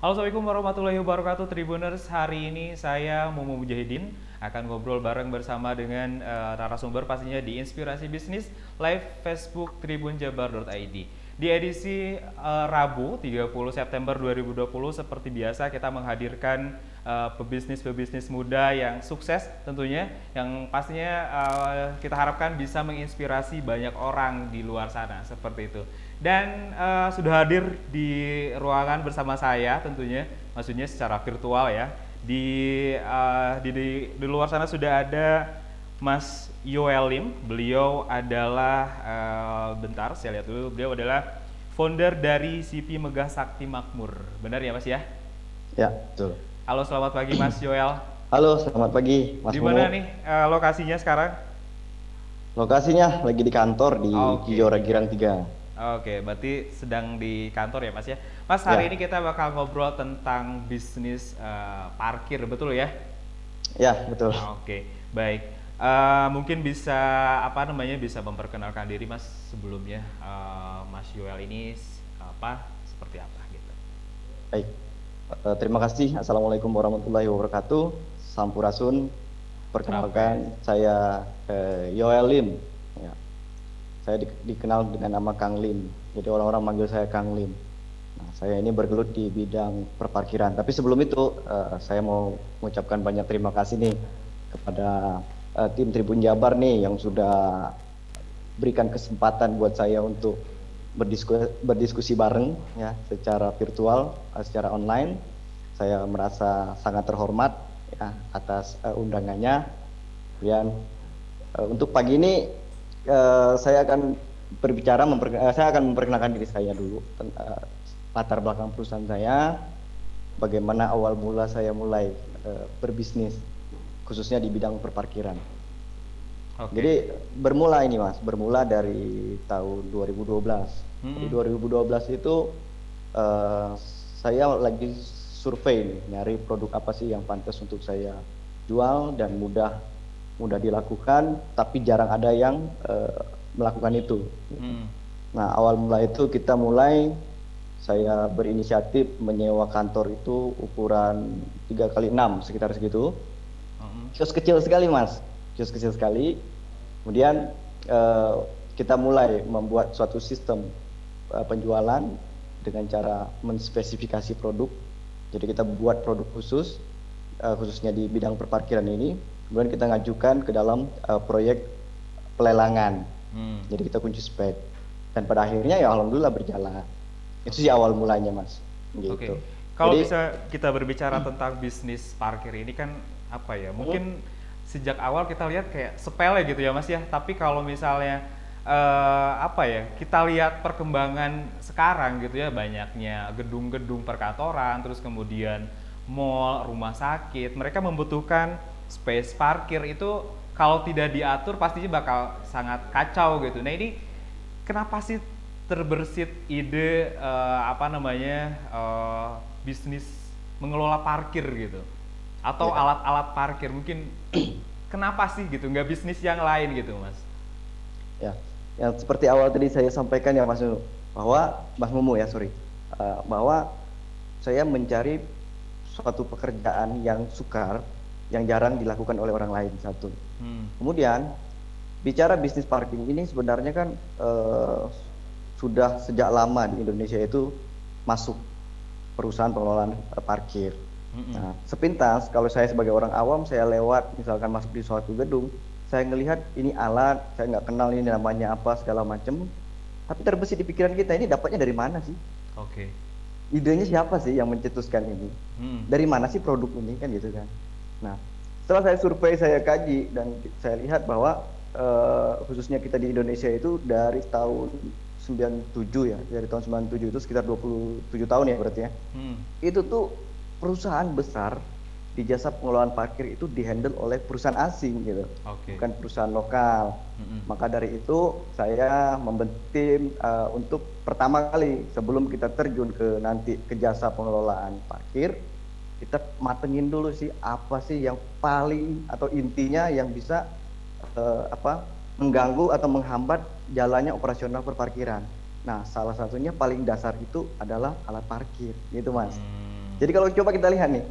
Halo, Assalamualaikum warahmatullahi wabarakatuh Tribuners. Hari ini saya Mumu Mujahidin akan ngobrol bareng bersama dengan narasumber pastinya di Inspirasi Bisnis live Facebook tribunjabar.id. Di edisi Rabu 30 September 2020 seperti biasa kita menghadirkan pebisnis-pebisnis muda yang sukses tentunya, yang pastinya kita harapkan bisa menginspirasi banyak orang di luar sana seperti itu. Dan sudah hadir di ruangan bersama saya tentunya, maksudnya secara virtual ya. Di luar sana sudah ada Mas Yoel Lim. Beliau adalah bentar saya lihat dulu. Beliau adalah founder dari CP Megah Sakti Makmur. Benar ya Mas ya? Ya, betul. Halo, selamat pagi Mas Yoel. Halo, selamat pagi, Mas Di mana Momo. nih lokasinya sekarang? Lokasinya lagi di kantor di Oke. Kijora Girang 3. Oke, berarti sedang di kantor ya Mas ya. Mas, hari ini Ya, kita bakal ngobrol tentang bisnis parkir, betul ya? ya, betul. Oke, baik. Mungkin bisa apa namanya bisa memperkenalkan diri Mas sebelumnya. Mas Yoel ini seperti apa gitu. Baik. Terima kasih. Assalamualaikum warahmatullahi wabarakatuh. Sampurasun. Rampes. Perkenalkan, saya Yoel Lim. Ya, saya dikenal dengan nama Kang Lim. Jadi orang-orang manggil saya Kang Lim. Nah, saya ini bergelut di bidang perparkiran. Tapi sebelum itu, saya mau mengucapkan banyak terima kasih nih kepada tim Tribun Jabar nih yang sudah berikan kesempatan buat saya untuk berdiskusi bareng ya secara virtual, secara online. Saya merasa sangat terhormat ya atas undangannya. Kemudian untuk pagi ini saya akan saya akan memperkenalkan diri saya dulu, latar belakang perusahaan saya, bagaimana awal mula saya mulai berbisnis khususnya di bidang perparkiran. Oke. Jadi bermula ini Mas, bermula dari tahun 2012. Di 2012 itu eh, saya lagi survei nih, nyari produk apa sih yang pantas untuk saya jual dan mudah mudah dilakukan, tapi jarang ada yang melakukan itu. Hmm. Nah, awal mula itu kita mulai, saya berinisiatif menyewa kantor itu ukuran 3 kali 6 sekitar segitu. Hmm. Kios kecil sekali Mas, kios kecil sekali. Kemudian kita mulai membuat suatu sistem penjualan dengan cara menspesifikasi produk. Jadi kita buat produk khusus, khususnya di bidang perparkiran ini. Kemudian kita ngajukan ke dalam proyek pelelangan. Hmm. Jadi kita kunci spek. Dan pada akhirnya ya alhamdulillah berjalan. Itu sih Oke. awal mulanya Mas. Oke. Gitu. Kalau Jadi bisa kita berbicara tentang bisnis parkir ini kan apa ya? Mungkin sejak awal kita lihat kayak sepele gitu ya Mas ya. Tapi kalau misalnya apa ya? Kita lihat perkembangan sekarang gitu ya, banyaknya gedung-gedung perkantoran, terus kemudian mall, rumah sakit, mereka membutuhkan space parkir itu kalau tidak diatur pastinya bakal sangat kacau gitu. Nah, ini kenapa sih terbersit ide bisnis mengelola parkir gitu atau ya, alat-alat parkir mungkin kenapa sih gitu nggak bisnis yang lain gitu Mas? ya, yang seperti awal tadi saya sampaikan ya Mas Nunu, bahwa Mas Mumu ya sorry, bahwa saya mencari suatu pekerjaan yang sukar, yang jarang dilakukan oleh orang lain satu. Hmm. Kemudian bicara bisnis parking ini sebenarnya kan sudah sejak lama di Indonesia itu masuk perusahaan pengelolaan parkir. Mm-mm. Nah, sepintas kalau saya sebagai orang awam, saya lewat misalkan masuk di suatu gedung, saya ngelihat ini alat, saya nggak kenal ini namanya apa segala macam, tapi terbesit di pikiran kita, ini dapatnya dari mana sih? Oke. Idenya siapa sih yang mencetuskan ini? Hmm. Dari mana sih produk ini kan gitu kan? Nah, setelah saya survei, saya kaji dan saya lihat bahwa khususnya kita di Indonesia itu dari tahun 97 ya, dari tahun 97 itu sekitar 27 tahun ya berarti ya. Hmm. Itu tuh perusahaan besar di jasa pengelolaan parkir itu dihandle oleh perusahaan asing gitu, Oke. bukan perusahaan lokal. Mm-mm. Maka dari itu saya membentuk tim untuk pertama kali sebelum kita terjun ke nanti ke jasa pengelolaan parkir, kita matengin dulu sih apa sih yang paling atau intinya yang bisa mengganggu atau menghambat jalannya operasional perparkiran. Nah, salah satunya paling dasar itu adalah alat parkir, gitu Mas. Jadi kalau coba kita lihat nih,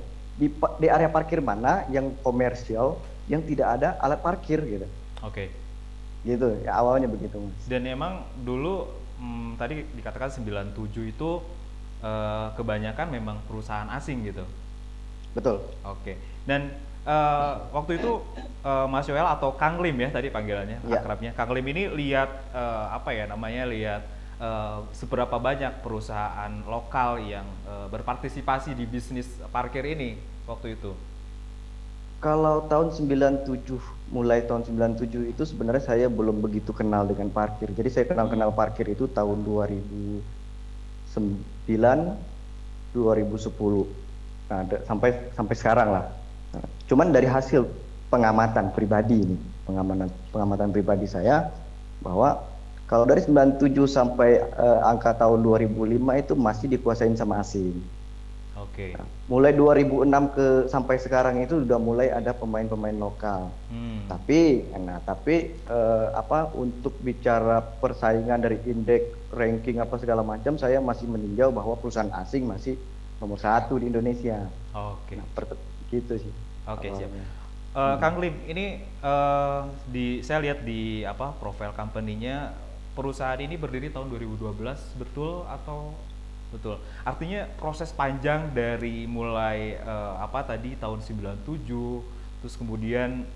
di area parkir mana yang komersial, yang tidak ada alat parkir gitu. Oke. Gitu, ya awalnya begitu Mas. Dan emang dulu tadi dikatakan 97 itu kebanyakan memang perusahaan asing gitu. Betul. Oke. Dan waktu itu Mas Yoel atau Kang Lim ya tadi panggilannya, Ya. akrabnya. Kang Lim ini lihat lihat seberapa banyak perusahaan lokal yang berpartisipasi di bisnis parkir ini waktu itu. Kalau tahun 97, mulai tahun 97 itu sebenarnya saya belum begitu kenal dengan parkir. Jadi saya kenal parkir itu tahun 2009, 2010. Nah, sampai sekarang lah. Nah, cuman dari hasil pengamatan pribadi ini, pengamatan pribadi saya bahwa kalau dari 97 sampai angka tahun 2005 itu masih dikuasain sama asing. Oke. Nah, mulai 2006 sampai sekarang itu sudah mulai ada pemain-pemain lokal. Tapi untuk bicara persaingan dari indeks ranking apa segala macam, saya masih meninjau bahwa perusahaan asing masih nomor 1 di Indonesia. Oke. Nah, gitu sih. Oke, siap. Kang Lim, ini saya lihat di profil company-nya, perusahaan ini berdiri tahun 2012, betul atau betul? Artinya proses panjang dari mulai tahun 97, terus kemudian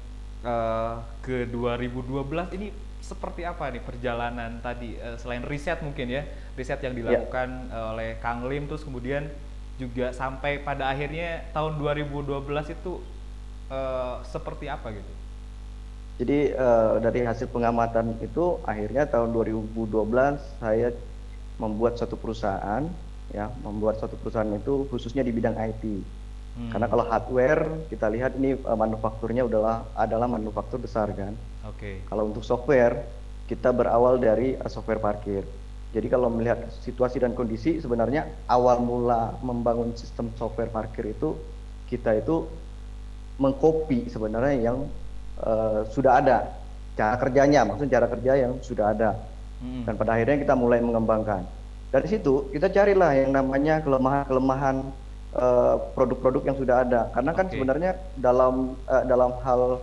ke 2012 ini seperti apa nih perjalanan tadi, selain riset mungkin ya, riset yang dilakukan oleh Kang Lim, terus kemudian juga sampai pada akhirnya tahun 2012 itu seperti apa gitu? Jadi dari hasil pengamatan itu akhirnya tahun 2012 saya membuat satu perusahaan itu khususnya di bidang IT. Karena kalau hardware kita lihat ini manufakturnya adalah manufaktur besar kan. Oke. Kalau untuk software kita berawal dari software parkir. Jadi kalau melihat situasi dan kondisi sebenarnya awal mula membangun sistem software parkir itu kita itu mengcopy sebenarnya yang sudah ada cara kerjanya, maksudnya cara kerja yang sudah ada. Dan pada akhirnya kita mulai mengembangkan. Dari situ kita carilah yang namanya kelemahan-kelemahan produk-produk yang sudah ada. Karena kan sebenarnya dalam hal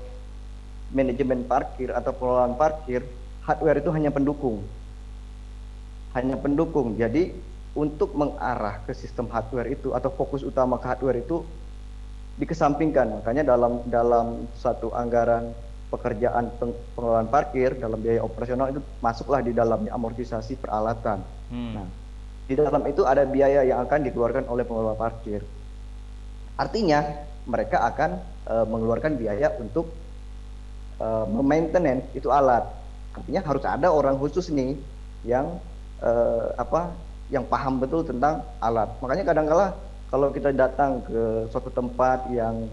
manajemen parkir atau pengelolaan parkir, hardware itu hanya pendukung. Jadi untuk mengarah ke sistem hardware itu atau fokus utama ke hardware itu dikesampingkan. Makanya dalam satu anggaran pekerjaan pengelolaan parkir dalam biaya operasional itu masuklah di dalamnya amortisasi peralatan. Nah, di dalam itu ada biaya yang akan dikeluarkan oleh pengelola parkir. Artinya mereka akan mengeluarkan biaya untuk memaintenance itu alat. Artinya harus ada orang khusus nih yang yang paham betul tentang alat. Makanya kadang-kala kalau kita datang ke suatu tempat yang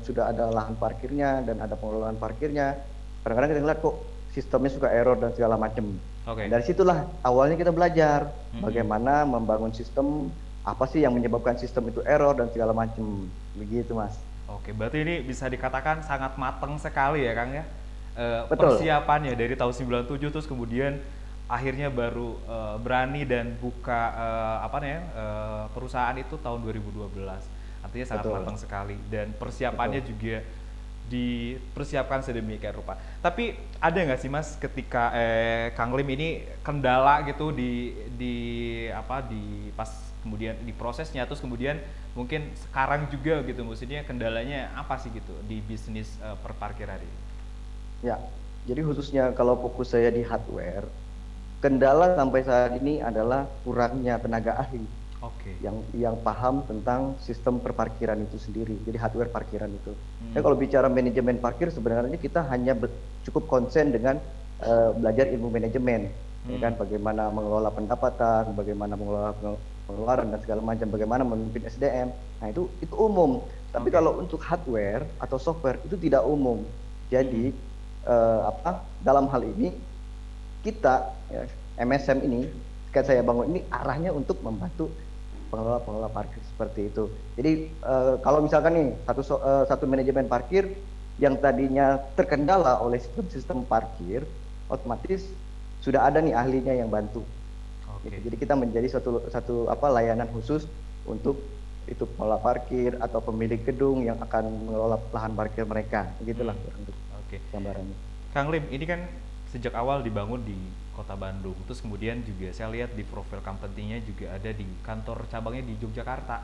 sudah ada lahan parkirnya dan ada pengelolaan parkirnya, kadang-kadang kita lihat kok sistemnya suka error dan segala macam. Okay. Dari situlah awalnya kita belajar bagaimana membangun sistem, apa sih yang menyebabkan sistem itu error dan segala macam. Begitu Mas. Oke, berarti ini bisa dikatakan sangat matang sekali ya Kang ya. Betul. Persiapannya dari tahun 97 terus kemudian akhirnya baru berani dan buka perusahaan itu tahun 2012. Artinya sangat matang sekali dan persiapannya juga dipersiapkan sedemikian rupa. Tapi ada nggak sih Mas ketika Kang Lim ini kendala gitu di pas kemudian di prosesnya, terus kemudian mungkin sekarang juga gitu, maksudnya kendalanya apa sih gitu di bisnis perparkiran ini? Ya, jadi khususnya kalau fokus saya di hardware, kendala sampai saat ini adalah kurangnya tenaga ahli yang paham tentang sistem perparkiran itu sendiri, jadi hardware parkiran itu. Ya, kalau bicara manajemen parkir sebenarnya kita hanya cukup konsen dengan belajar ilmu manajemen, ya kan, bagaimana mengelola pendapatan, bagaimana mengelola pengeluaran dan segala macam, bagaimana memimpin SDM. Nah itu umum. Tapi kalau untuk hardware atau software itu tidak umum. Jadi dalam hal ini kita MSM ini kan saya bangun ini arahnya untuk membantu pengelola parkir seperti itu. Jadi kalau misalkan nih satu manajemen parkir yang tadinya terkendala oleh sistem parkir, otomatis sudah ada nih ahlinya yang bantu. Gitu. Jadi kita menjadi satu layanan khusus untuk itu pengelola parkir atau pemilik gedung yang akan mengelola lahan parkir mereka. Begitulah kurang lebih Oke. gambarannya. Kang Lim, ini kan sejak awal dibangun di Kota Bandung. Terus kemudian juga saya lihat di profil company-nya juga ada di kantor cabangnya di Yogyakarta.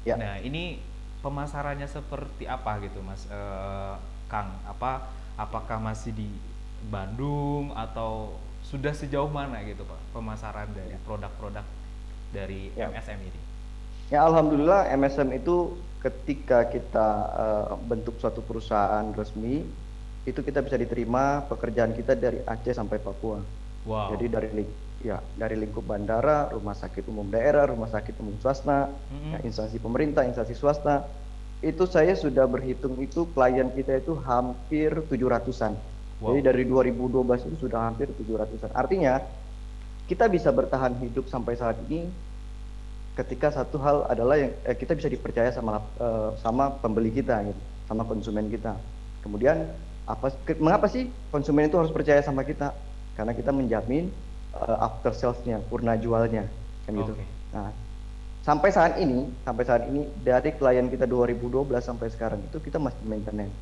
Ya. Nah, ini pemasarannya seperti apa gitu, Mas Kang? Apakah masih di Bandung atau sudah sejauh mana gitu, Pak, pemasaran dari produk-produk dari Ya. MSM ini? Ya, alhamdulillah MSM itu ketika kita bentuk suatu perusahaan resmi, itu kita bisa diterima pekerjaan kita dari Aceh sampai Papua. Wow. Jadi dari lingkup bandara, rumah sakit umum daerah, rumah sakit umum swasta, ya, instansi pemerintah, instansi swasta. Itu saya sudah berhitung itu klien kita itu hampir 700-an. Wow. Jadi dari 2012 itu sudah hampir 700-an. Artinya kita bisa bertahan hidup sampai saat ini ketika satu hal adalah yang kita bisa dipercaya sama pembeli kita gitu, sama konsumen kita. Kemudian mengapa sih konsumen itu harus percaya sama kita? Karena kita menjamin after sales-nya, purna jualnya, kan gitu. Oke. Nah, sampai saat ini dari klien kita 2012 sampai sekarang itu kita masih maintenance.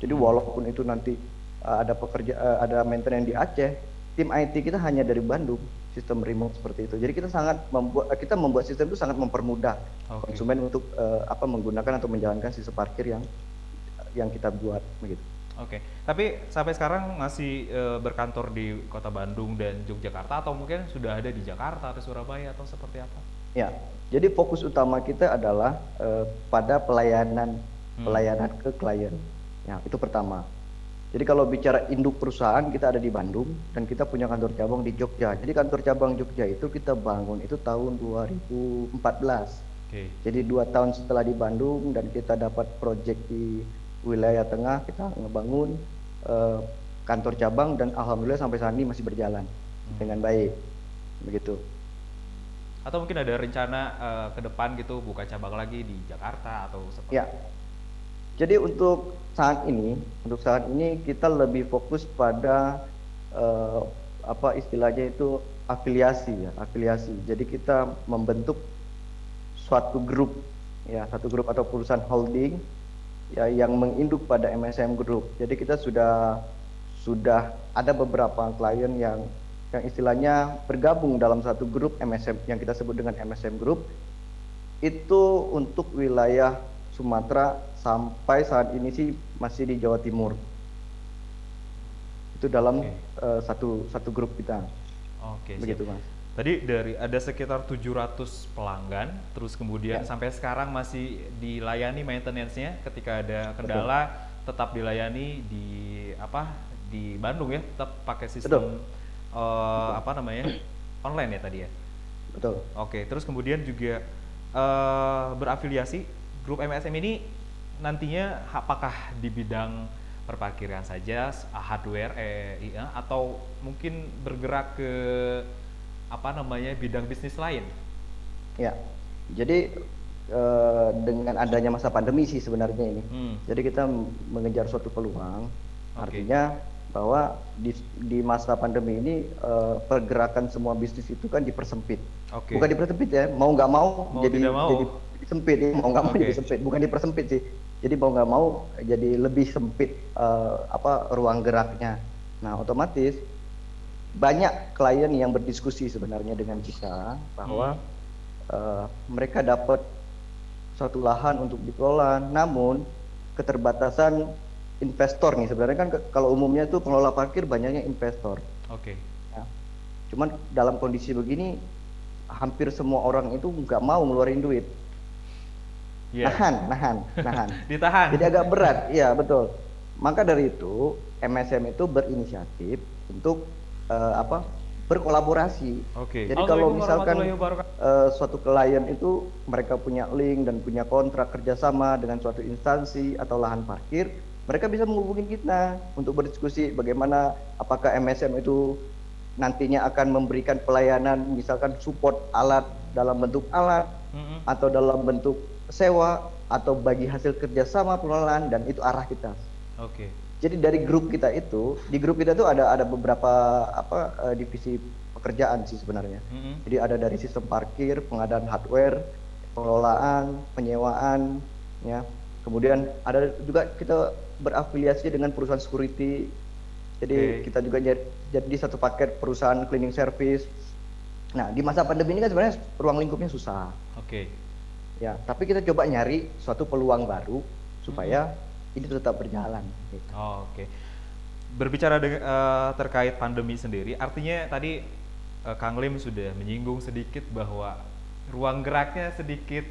Jadi walaupun itu nanti ada maintenance di Aceh, tim IT kita hanya dari Bandung, sistem remote seperti itu. Jadi kita membuat sistem itu sangat mempermudah konsumen untuk menggunakan atau menjalankan sistem parkir yang kita buat begitu. Oke, tapi sampai sekarang masih berkantor di Kota Bandung dan Yogyakarta atau mungkin sudah ada di Jakarta atau Surabaya atau seperti apa? Ya, jadi fokus utama kita adalah pada pelayanan ke klien. Ya, itu pertama. Jadi kalau bicara induk perusahaan, kita ada di Bandung dan kita punya kantor cabang di Jogja. Jadi kantor cabang Jogja itu kita bangun itu tahun 2014. Oke. Jadi 2 tahun setelah di Bandung dan kita dapat proyek di wilayah tengah, kita ngebangun kantor cabang dan alhamdulillah sampai saat ini masih berjalan dengan baik. Begitu. Atau mungkin ada rencana ke depan gitu buka cabang lagi di Jakarta atau seperti ya. Jadi untuk saat ini kita lebih fokus pada istilahnya itu afiliasi. Jadi kita membentuk suatu grup atau perusahaan holding ya yang menginduk pada MSM Group. Jadi kita sudah ada beberapa klien yang istilahnya bergabung dalam satu grup MSM yang kita sebut dengan MSM Group. Itu untuk wilayah Sumatera sampai saat ini sih masih di Jawa Timur. Itu dalam satu grup kita. Oke, begitu Mas. Tadi ada sekitar 700 pelanggan, terus kemudian sampai sekarang masih dilayani maintenance-nya ketika ada kendala. Betul. Tetap dilayani di Bandung ya, tetap pakai sistem online ya tadi ya. Betul. Oke, terus kemudian juga berafiliasi grup MSM ini nantinya apakah di bidang perparkiran saja, hardware, atau mungkin bergerak ke bidang bisnis lain? Ya, jadi dengan adanya masa pandemi sih sebenarnya ini. Jadi kita mengejar suatu peluang, artinya bahwa di masa pandemi ini pergerakan semua bisnis itu kan dipersempit. Bukan dipersempit ya, mau nggak mau jadi sempit ya, mau nggak mau jadi sempit, bukan dipersempit sih. Jadi mau nggak mau jadi lebih sempit ruang geraknya. Nah, otomatis banyak klien yang berdiskusi sebenarnya dengan kita bahwa mereka dapat suatu lahan untuk dikelola, namun keterbatasan investor nih sebenarnya kan kalau umumnya itu pengelola parkir banyaknya investor. Ya. Cuman dalam kondisi begini hampir semua orang itu nggak mau ngeluarin duit. Nahan. Ditahan. Jadi agak berat, iya betul. Maka dari itu MSM itu berinisiatif untuk berkolaborasi. Jadi kalau misalkan suatu klien itu mereka punya link dan punya kontrak kerjasama dengan suatu instansi atau lahan parkir, mereka bisa menghubungi kita untuk berdiskusi bagaimana apakah MSM itu nantinya akan memberikan pelayanan misalkan support alat dalam bentuk alat atau dalam bentuk sewa atau bagi hasil kerjasama pengelolaan, dan itu arah kita. Jadi dari grup kita itu, di grup kita itu ada beberapa divisi pekerjaan sih sebenarnya. Jadi ada dari sistem parkir, pengadaan hardware, pengelolaan, penyewaan, ya. Kemudian ada juga kita berafiliasi dengan perusahaan security. Jadi Oke. kita juga jadi satu paket perusahaan cleaning service. Nah, di masa pandemi ini kan sebenarnya ruang lingkupnya susah. Oke. Ya, tapi kita coba nyari suatu peluang baru Mm-mm. supaya ini tetap berjalan. Gitu. Oh, oke. Berbicara terkait pandemi sendiri, artinya tadi Kang Lim sudah menyinggung sedikit bahwa ruang geraknya sedikit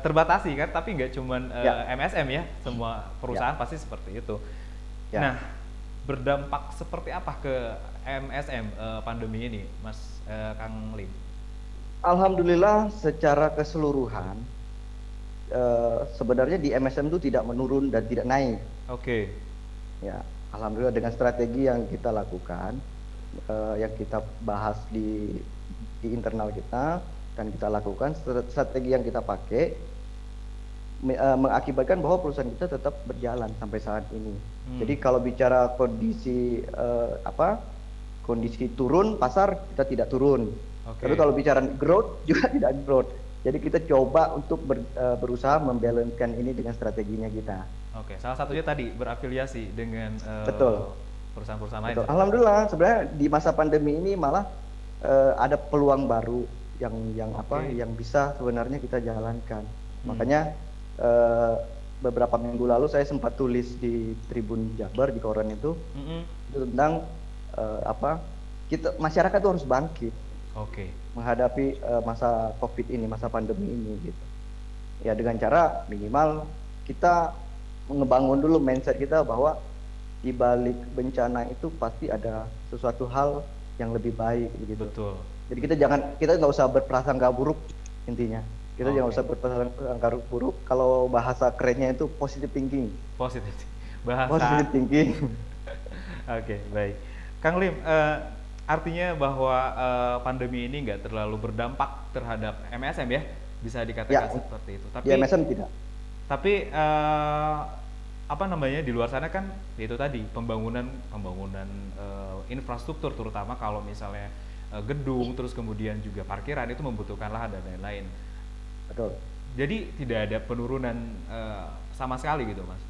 terbatasi kan, tapi nggak cuman Ya, MSM ya, semua ya, perusahaan pasti seperti itu. ya. Nah, berdampak seperti apa ke MSM pandemi ini, Mas Kang Lim? Alhamdulillah secara keseluruhan sebenarnya di MSM itu tidak menurun dan tidak naik. Oke. Ya, alhamdulillah dengan strategi yang kita lakukan, yang kita bahas di internal kita dan kita lakukan strategi yang kita pakai mengakibatkan bahwa perusahaan kita tetap berjalan sampai saat ini. Hmm. Jadi kalau bicara kondisi kondisi turun pasar kita tidak turun. Tapi Oke. kalau bicara growth juga tidak growth. Jadi kita coba untuk berusaha membalancekan ini dengan strateginya kita. Oke, salah satunya tadi berafiliasi dengan Betul. perusahaan-perusahaan lain Betul. seperti itu. Alhamdulillah sebenarnya di masa pandemi ini malah ada peluang baru Oke. yang bisa sebenarnya kita jalankan. Hmm. Makanya beberapa minggu lalu saya sempat tulis di Tribun Jabar di koran itu Mm-mm. tentang apa kita masyarakat itu harus bangkit Oke. menghadapi masa COVID ini, masa pandemi ini gitu. Ya dengan cara minimal kita ngebangun dulu mindset kita bahwa di balik bencana itu pasti ada sesuatu hal yang lebih baik begitu. Betul. Jadi kita nggak usah berprasangka buruk intinya. Kita jangan Oke. usah berprasangka buruk. Kalau bahasa kerennya itu positive thinking. Positif. Positive Bahasa. thinking. Oke, baik. Kang Lim, artinya bahwa pandemi ini nggak terlalu berdampak terhadap MSM ya, bisa Ya, dikatakan seperti itu. di MSM tidak. Tapi apa namanya di luar sana kan itu tadi pembangunan pembangunan infrastruktur terutama kalau misalnya gedung terus kemudian juga parkiran itu membutuhkan lahan dan lain-lain. Betul. Jadi tidak ada penurunan sama sekali gitu, Mas.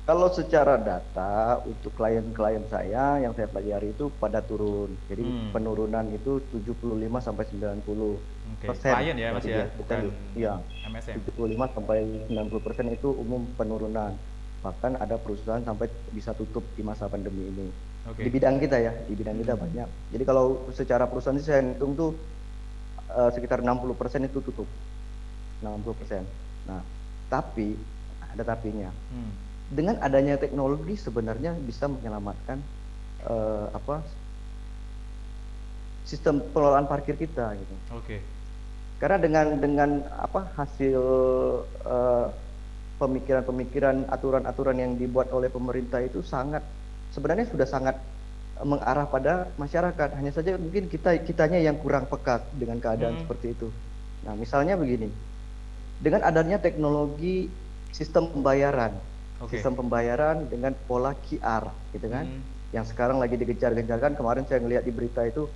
Kalau secara data untuk klien-klien saya yang saya pelajari itu pada turun. Jadi Hmm. penurunan itu 75 sampai 90% Oke, klien ya yang Mas ya, kita bukan ya MSM. 75 sampai 90% itu umum penurunan. Bahkan ada perusahaan sampai bisa tutup di masa pandemi ini. Di Oke. bidang kita ya, di bidang kita Hmm. banyak. Jadi kalau secara perusahaan sih saya hitung tuh sekitar 60% itu tutup. 60%. Nah, tapi ada tapinya. Hmm. Dengan adanya teknologi sebenarnya bisa menyelamatkan apa sistem pengelolaan parkir kita gitu. Oke. Karena dengan apa hasil pemikiran-pemikiran aturan-aturan yang dibuat oleh pemerintah itu sebenarnya sudah sangat mengarah pada masyarakat. Hanya saja mungkin kitanya yang kurang peka dengan keadaan Hmm. seperti itu. Nah, misalnya begini. Dengan adanya teknologi sistem pembayaran Oke. sistem pembayaran dengan pola QR gitu kan Hmm. yang sekarang lagi digencar-gencarkan. Kemarin saya ngelihat di berita itu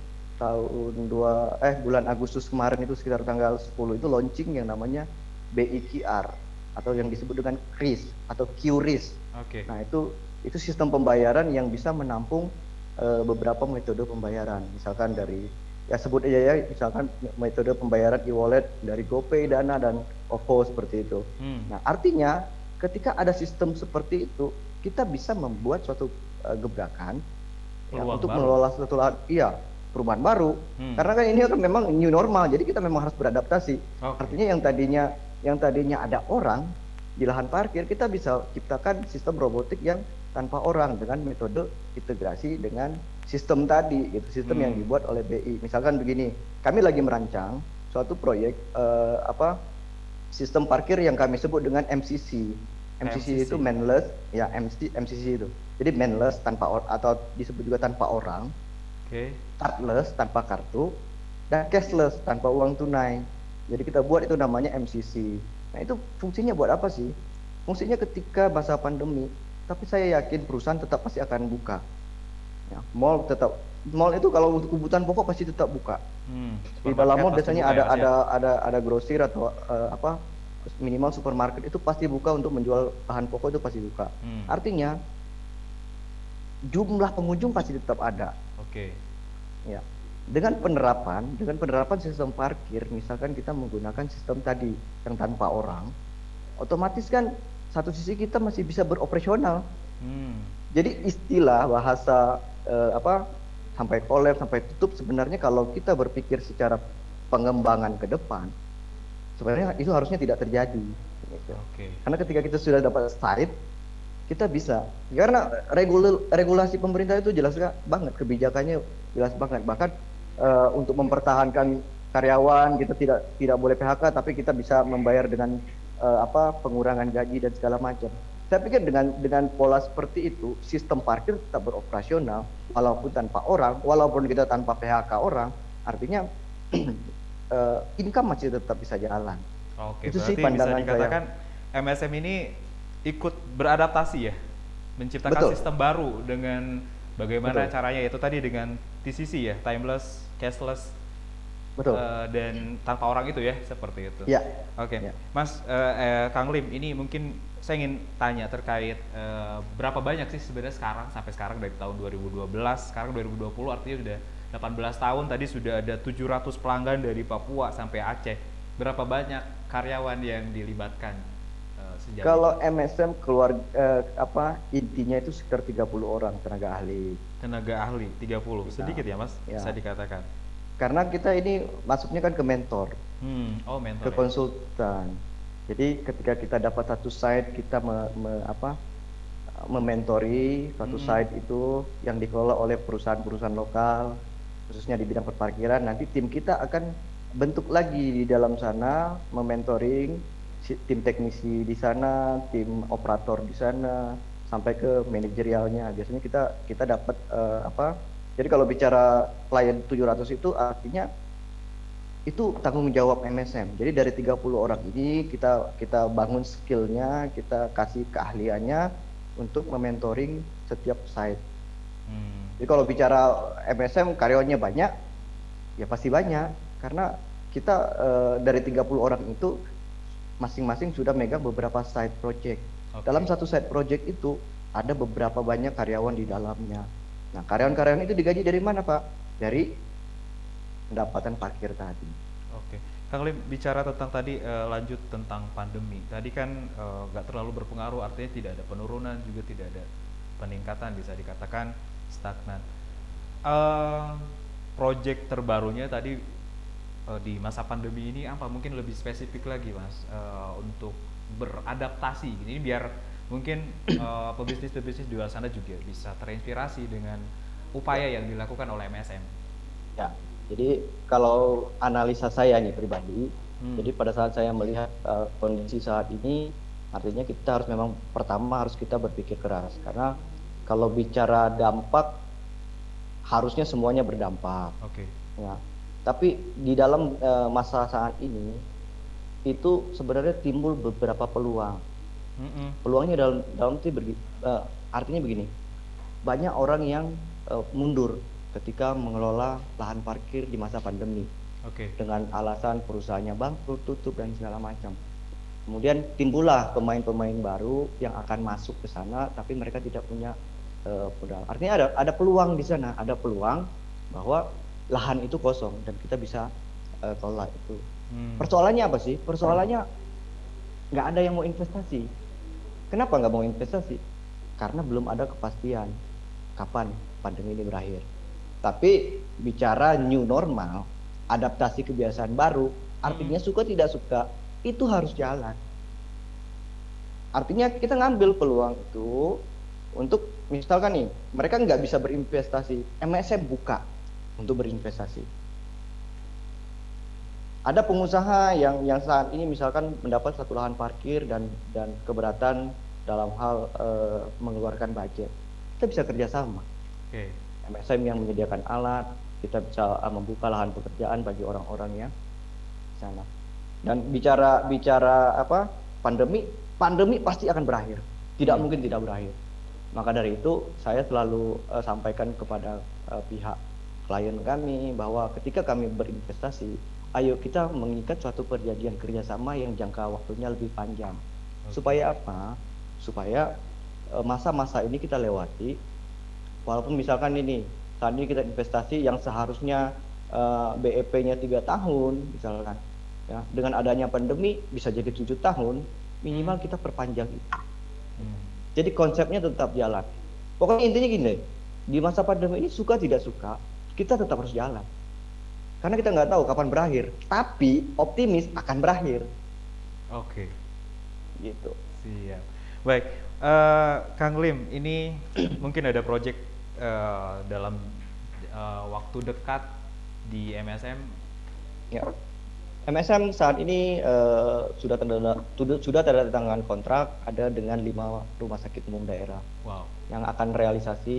bulan Agustus kemarin itu sekitar tanggal 10 itu launching yang namanya BI-QR atau yang disebut dengan QRIS atau QRIS. Oke. Nah, itu sistem pembayaran yang bisa menampung beberapa metode pembayaran. Misalkan dari ya sebut aja ya, misalkan metode pembayaran e-wallet dari GoPay, Dana dan OVO seperti itu. Hmm. Nah, artinya ketika ada sistem seperti itu, kita bisa membuat suatu gebrakan ya, Peluang untuk baru. mengelola suatu lahan, iya, perubahan baru. Hmm. Karena kan ini kan memang new normal, jadi kita memang harus beradaptasi. Oke. Artinya yang tadinya ada orang di lahan parkir, kita bisa ciptakan sistem robotik yang tanpa orang dengan metode integrasi dengan sistem tadi, gitu, sistem yang dibuat oleh BI. Misalkan begini, kami lagi merancang suatu proyek sistem parkir yang kami sebut dengan MCC. MCC itu MCC. manless, ya MCC itu. Jadi manless atau disebut juga tanpa orang, Oke. cardless tanpa kartu, dan cashless tanpa uang tunai. Jadi kita buat itu namanya MCC. Nah, itu fungsinya buat apa sih? Fungsinya ketika masa pandemi, tapi saya yakin perusahaan tetap pasti akan buka. Ya, mall tetap mall itu kalau untuk kebutuhan pokok pasti tetap buka. Di dalam Supermarket mall pasti biasanya buka ya, Mas, ya? ada grosir atau apa minimal supermarket itu pasti buka untuk menjual bahan pokok itu pasti buka. Artinya jumlah pengunjung pasti tetap ada. Oke. Ya. Dengan penerapan sistem parkir, misalkan kita menggunakan sistem tadi yang tanpa orang, otomatis kan satu sisi kita masih bisa beroperasional. Jadi istilah bahasa apa sampai kolaps sampai tutup sebenarnya kalau kita berpikir secara pengembangan ke depan, sebenarnya itu harusnya tidak terjadi. Gitu. Karena ketika kita sudah dapat site, kita bisa, karena regulasi pemerintah itu jelas banget, kebijakannya jelas banget, bahkan untuk mempertahankan karyawan kita tidak boleh PHK, tapi kita bisa membayar dengan apa pengurangan gaji dan segala macam. Saya pikir dengan pola seperti itu, sistem parkir tetap beroperasional walaupun tanpa orang, walaupun kita tanpa PHK orang, artinya income masih tetap bisa jalan. Oke, itu berarti sih pandangan bisa dikatakan saya. MSM ini ikut beradaptasi ya, menciptakan Betul. sistem baru dengan bagaimana Betul. caranya, yaitu tadi dengan TCC ya, timeless, cashless, Betul. dan tanpa orang itu ya, seperti itu. Ya. Oke, Ya. Mas Kang Lim, ini mungkin saya ingin tanya terkait berapa banyak sih sebenarnya sampai sekarang dari tahun 2012, sekarang 2020 artinya sudah 18 tahun, tadi sudah ada 700 pelanggan dari Papua sampai Aceh. Berapa banyak karyawan yang dilibatkan sejauh Kalau ini? MSM apa intinya itu sekitar 30 orang tenaga ahli. Tenaga ahli 30, sedikit ya Mas, Ya. bisa dikatakan. Karena kita ini masuknya kan ke mentor, Oh, mentor ke ya? konsultan. Jadi ketika kita dapat satu site, kita mementori suatu site itu yang dikelola oleh perusahaan-perusahaan lokal, khususnya di bidang perparkiran. Nanti tim kita akan bentuk lagi di dalam sana, mementoring tim teknisi di sana, tim operator di sana, sampai ke manajerialnya. Biasanya kita dapat apa? Jadi kalau bicara klien 700 itu artinya itu tanggung jawab MSM. Jadi dari 30 orang ini kita bangun skillnya, kita kasih keahliannya untuk mementoring setiap site. Jadi kalau bicara MSM karyawannya banyak, ya pasti banyak karena kita dari 30 orang itu masing-masing sudah megang beberapa side project. Dalam satu side project itu ada beberapa banyak karyawan di dalamnya. Nah, karyawan-karyawan itu digaji dari mana, Pak? Dari pendapatan parkir tadi. Oke, Kang Lim, bicara tentang tadi lanjut tentang pandemi. Tadi kan nggak terlalu berpengaruh, artinya tidak ada penurunan juga tidak ada peningkatan, bisa dikatakan stagnan. Project terbarunya tadi di masa pandemi ini apa? Mungkin lebih spesifik lagi, Mas, untuk beradaptasi. Ini biar mungkin pebisnis-pebisnis di luar sana juga bisa terinspirasi dengan upaya yang dilakukan oleh MSM. Ya, jadi kalau analisa saya nih pribadi, jadi pada saat saya melihat kondisi saat ini, artinya kita harus memang pertama harus kita berpikir keras karena kalau bicara dampak harusnya semuanya berdampak. Ya, tapi di dalam masa saat ini itu sebenarnya timbul beberapa peluang. Peluangnya dalam artinya begini, banyak orang yang mundur ketika mengelola lahan parkir di masa pandemi, dengan alasan perusahaannya bangkrut, tutup dan segala macam. Kemudian timbullah pemain-pemain baru yang akan masuk ke sana, tapi mereka tidak punya modal. Artinya ada peluang di sana, ada peluang bahwa lahan itu kosong dan kita bisa kelola itu. Persoalannya apa sih? Persoalannya nggak ada yang mau investasi. Kenapa nggak mau investasi? Karena belum ada kepastian kapan pandemi ini berakhir. Tapi bicara new normal, adaptasi kebiasaan baru, artinya suka tidak suka, itu harus jalan. Artinya kita ngambil peluang itu untuk misalkan nih, mereka nggak bisa berinvestasi, MSM buka untuk berinvestasi. Ada pengusaha yang saat ini misalkan mendapat satu lahan parkir dan keberatan dalam hal mengeluarkan budget. Kita bisa kerjasama. MSM yang menyediakan alat, kita bisa membuka lahan pekerjaan bagi orang-orang yang di sana. Dan bicara apa pandemi pasti akan berakhir. Tidak mungkin tidak berakhir. Maka dari itu saya selalu sampaikan kepada pihak klien kami bahwa ketika kami berinvestasi, ayo kita mengikat suatu perjanjian kerjasama yang jangka waktunya lebih panjang. Supaya apa? Supaya masa-masa ini kita lewati, walaupun misalkan ini saat ini kita investasi yang seharusnya BEP-nya 3 tahun misalkan, ya, dengan adanya pandemi bisa jadi 7 tahun, minimal kita perpanjang itu. Jadi konsepnya tetap jalan. Pokoknya intinya gini, di masa pandemi ini suka tidak suka, kita tetap harus jalan. Karena kita nggak tahu kapan berakhir, tapi optimis akan berakhir. Oke. Gitu. Siap. Baik, Kang Lim, ini mungkin ada project dalam waktu dekat di MSM. Ya. MSM saat ini sudah tanda tangan kontrak ada dengan 5 rumah sakit umum daerah. Wow. Yang akan realisasi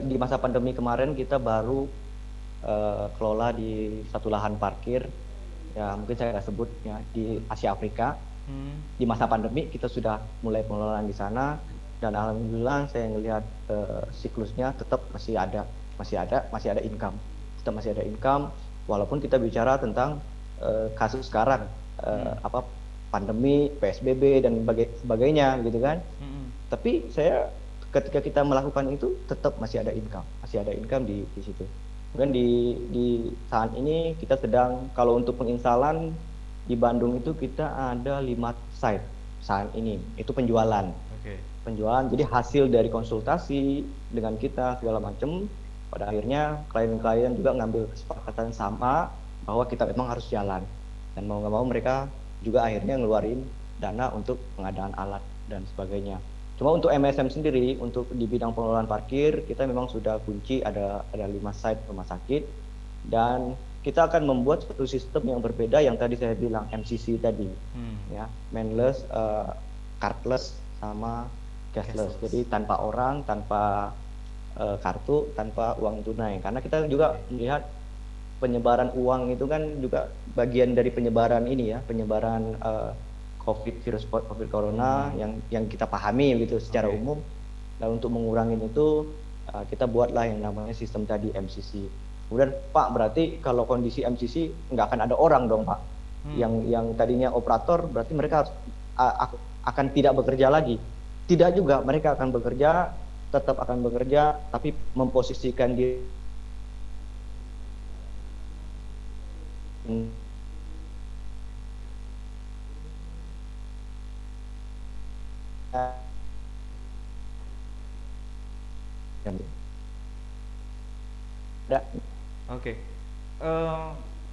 di masa pandemi kemarin kita baru kelola di satu lahan parkir, ya mungkin saya nggak sebut ya, di Asia Afrika. Di masa pandemi kita sudah mulai pengelolaan di sana, dan alhamdulillah saya melihat siklusnya tetap masih ada income, tetap masih ada income walaupun kita bicara tentang kasus sekarang pandemi, PSBB dan sebagainya gitu kan. Tapi saya ketika kita melakukan itu tetap masih ada income di situ. Kemudian di saat ini kita sedang, kalau untuk penginstalan di Bandung itu kita ada 5 site saat ini, itu penjualan. Penjualan, jadi hasil dari konsultasi dengan kita segala macam, pada akhirnya klien-klien juga ngambil kesepakatan sama bahwa kita memang harus jalan, dan mau nggak mau mereka juga akhirnya ngeluarin dana untuk pengadaan alat dan sebagainya. Cuma untuk MSM sendiri, untuk di bidang pengelolaan parkir, kita memang sudah kunci ada 5 site rumah sakit, dan kita akan membuat satu sistem yang berbeda yang tadi saya bilang MCC tadi, ya, manless, cardless sama cashless. Jadi tanpa orang, tanpa kartu, tanpa uang tunai. Karena kita juga melihat penyebaran uang itu kan juga bagian dari penyebaran ini ya, penyebaran virus COVID corona yang kita pahami gitu secara umum. Dan untuk mengurangi itu kita buatlah yang namanya sistem tadi MCC. Kemudian Pak, berarti kalau kondisi MCC nggak akan ada orang dong Pak, yang tadinya operator, berarti mereka akan tidak bekerja lagi. Tidak juga, mereka akan bekerja, tetap akan bekerja, tapi memposisikan diri Oke.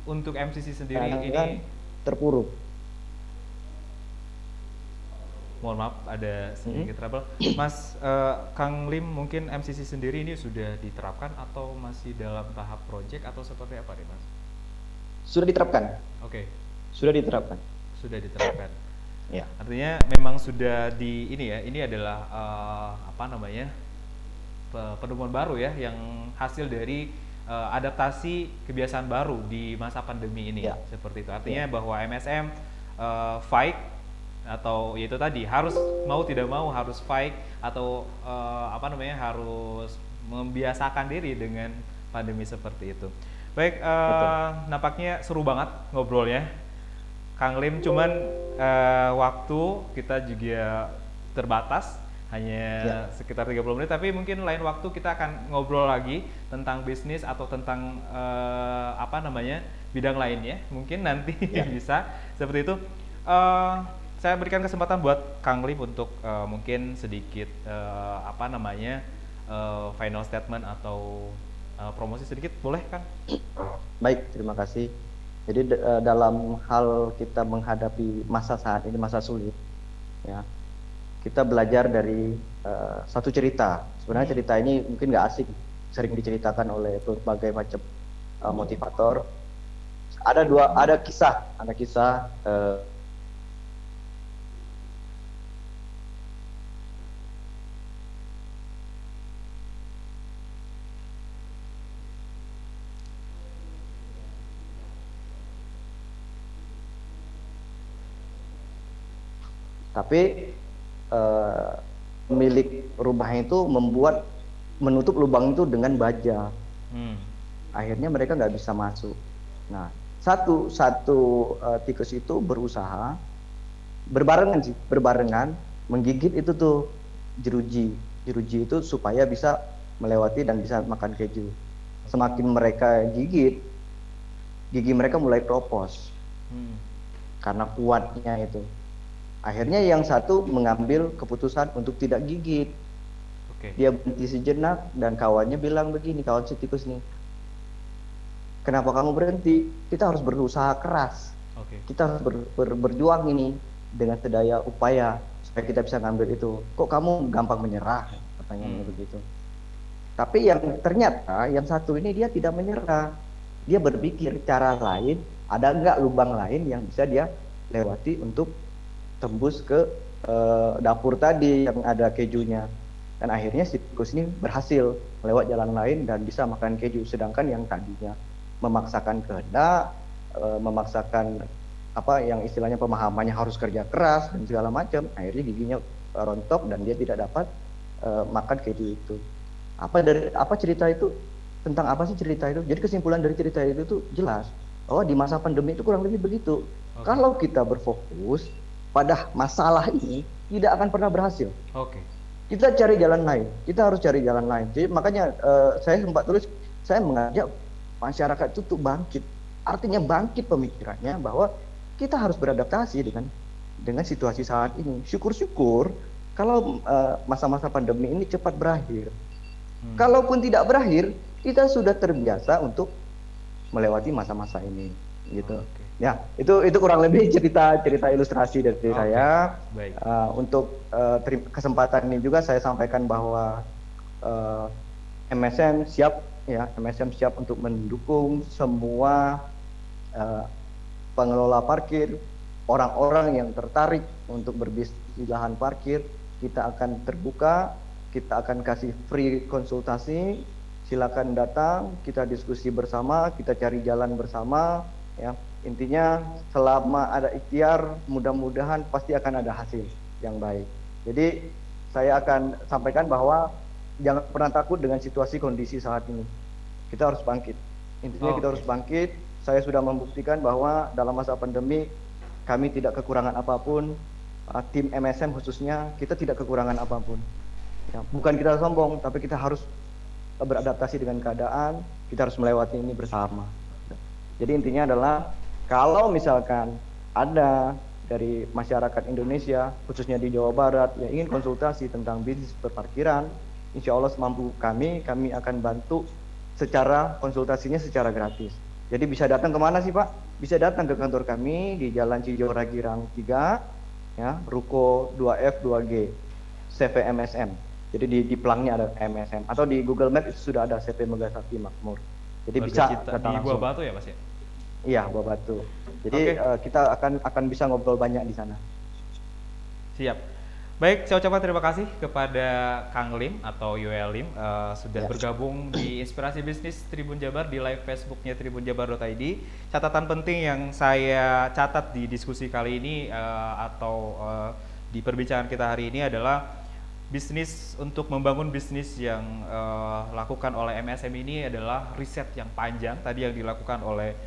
Untuk MCC sendiri ini terpuruk. Mohon maaf ada sedikit trouble. Mas Kang Lim, mungkin MCC sendiri ini sudah diterapkan atau masih dalam tahap project atau seperti apa nih Mas? Sudah diterapkan. Oke. Sudah diterapkan. Sudah diterapkan. Ya. Artinya memang sudah di ini ya. Ini adalah penemuan baru ya, yang hasil dari adaptasi kebiasaan baru di masa pandemi ini, ya. Seperti itu. Artinya bahwa MSM fight, atau yaitu tadi harus mau tidak mau harus fight atau harus membiasakan diri dengan pandemi seperti itu. Baik, nampaknya seru banget ngobrolnya Kang Lim, cuman waktu kita juga terbatas, hanya sekitar 30 menit, tapi mungkin lain waktu kita akan ngobrol lagi tentang bisnis atau tentang bidang lainnya, mungkin nanti bisa seperti itu. Saya berikan kesempatan buat Kang Lim untuk mungkin sedikit final statement atau promosi sedikit, boleh Kang? Baik, terima kasih. Jadi dalam hal kita menghadapi masa saat ini, masa sulit, ya, kita belajar dari satu cerita. Sebenarnya cerita ini mungkin nggak asing, sering diceritakan oleh berbagai macam motivator. Ada kisah tapi pemilik rumah itu menutup lubang itu dengan baja. akhirnya mereka nggak bisa masuk. Nah, satu tikus itu berusaha berbarengan menggigit itu tuh jeruji. Jeruji itu supaya bisa melewati dan bisa makan keju. Semakin mereka gigit, gigi mereka mulai keropos karena kuatnya itu. Akhirnya yang satu mengambil keputusan untuk tidak gigit. Dia berhenti sejenak dan kawannya bilang begini, kawan si tikus nih, kenapa kamu berhenti? Kita harus berusaha keras. Kita harus berjuang ini dengan sedaya upaya supaya kita bisa ngambil itu. Kok kamu gampang menyerah? Pertanyaannya begitu. Tapi yang ternyata yang satu ini dia tidak menyerah. Dia berpikir cara lain, ada nggak lubang lain yang bisa dia lewati untuk tembus ke dapur tadi yang ada kejunya. Dan akhirnya si tikus ini berhasil lewat jalan lain dan bisa makan keju. Sedangkan yang tadinya memaksakan kehendak, memaksakan apa yang istilahnya pemahamannya harus kerja keras dan segala macam, akhirnya giginya rontok dan dia tidak dapat makan keju itu. Apa cerita itu? Tentang apa sih cerita itu? Jadi kesimpulan dari cerita itu tuh jelas bahwa di masa pandemi itu kurang lebih begitu. Kalau kita berfokus pada masalah ini, tidak akan pernah berhasil. Kita cari jalan lain. Kita harus cari jalan lain. Jadi makanya saya sempat tulis, saya mengajak masyarakat itu untuk bangkit. Artinya bangkit pemikirannya bahwa kita harus beradaptasi dengan situasi saat ini. Syukur-syukur kalau masa-masa pandemi ini cepat berakhir. Kalaupun tidak berakhir, kita sudah terbiasa untuk melewati masa-masa ini, gitu. Ya, itu kurang lebih cerita ilustrasi dari saya. Untuk kesempatan ini juga saya sampaikan bahwa MSM siap, ya, MSM siap untuk mendukung semua pengelola parkir, orang-orang yang tertarik untuk berbisnis di lahan parkir. Kita akan terbuka, kita akan kasih free konsultasi. Silakan datang, kita diskusi bersama, kita cari jalan bersama, ya. Intinya selama ada ikhtiar, mudah-mudahan pasti akan ada hasil yang baik. Jadi saya akan sampaikan bahwa jangan pernah takut dengan situasi kondisi saat ini. Kita harus bangkit. Intinya kita harus bangkit. Saya sudah membuktikan bahwa dalam masa pandemi kami tidak kekurangan apapun. Tim MSM khususnya kita tidak kekurangan apapun. Ya, bukan kita sombong, tapi kita harus beradaptasi dengan keadaan. Kita harus melewati ini bersama. Jadi intinya adalah kalau misalkan ada dari masyarakat Indonesia, khususnya di Jawa Barat, yang ingin konsultasi tentang bisnis perparkiran, insya Allah semampu kami akan bantu secara konsultasinya secara gratis. Jadi bisa datang kemana sih Pak? Bisa datang ke kantor kami di Jalan Cijora Girang 3, ya, Ruko 2F 2G, CV MSM. Jadi di pelangnya ada MSM, atau di Google Maps itu sudah ada CV Megasakti Makmur. Jadi bisa datang di Buah Batu ya Mas ya? Iya, Buah Batu. Jadi kita akan bisa ngobrol banyak di sana. Siap. Baik, saya ucapkan terima kasih kepada Kang Lim atau Yoel Lim sudah bergabung di Inspirasi Bisnis Tribun Jabar di live Facebooknya tribunjabar.id. Catatan penting yang saya catat di diskusi kali ini atau di perbincangan kita hari ini adalah bisnis, untuk membangun bisnis yang lakukan oleh MSM ini adalah riset yang panjang tadi yang dilakukan oleh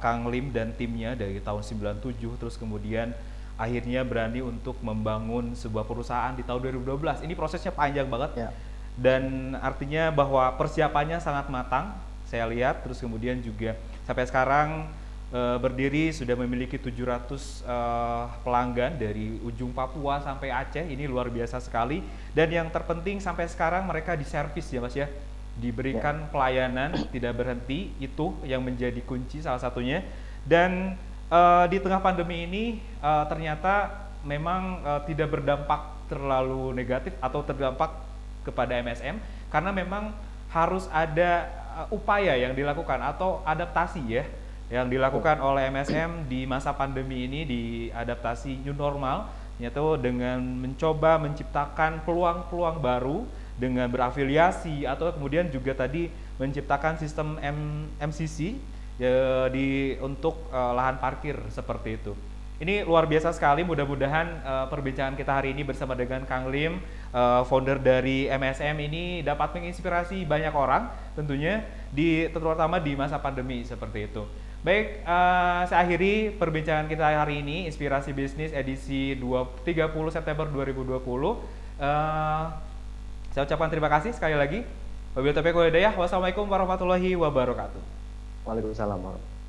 Kang Lim dan timnya dari tahun 97, terus kemudian akhirnya berani untuk membangun sebuah perusahaan di tahun 2012. Ini prosesnya panjang banget, dan artinya bahwa persiapannya sangat matang saya lihat. Terus kemudian juga sampai sekarang berdiri sudah memiliki 700 pelanggan dari ujung Papua sampai Aceh. Ini luar biasa sekali, dan yang terpenting sampai sekarang mereka diservis ya Mas ya, diberikan pelayanan tidak berhenti. Itu yang menjadi kunci salah satunya. Dan di tengah pandemi ini ternyata memang tidak berdampak terlalu negatif atau terdampak kepada MSM, karena memang harus ada upaya yang dilakukan atau adaptasi ya yang dilakukan oleh MSM di masa pandemi ini, di adaptasi new normal, yaitu dengan mencoba menciptakan peluang-peluang baru dengan berafiliasi, atau kemudian juga tadi menciptakan sistem MCC untuk lahan parkir seperti itu. Ini luar biasa sekali, mudah-mudahan perbincangan kita hari ini bersama dengan Kang Lim, founder dari MSM ini dapat menginspirasi banyak orang tentunya, terutama di masa pandemi seperti itu. Baik, saya akhiri perbincangan kita hari ini, Inspirasi Bisnis edisi 30 September 2020. Saya ucapkan terima kasih sekali lagi. Wabillahi taufiq wal hidayah. Wassalamualaikum warahmatullahi wabarakatuh. Waalaikumsalam warahmatullahi wabarakatuh.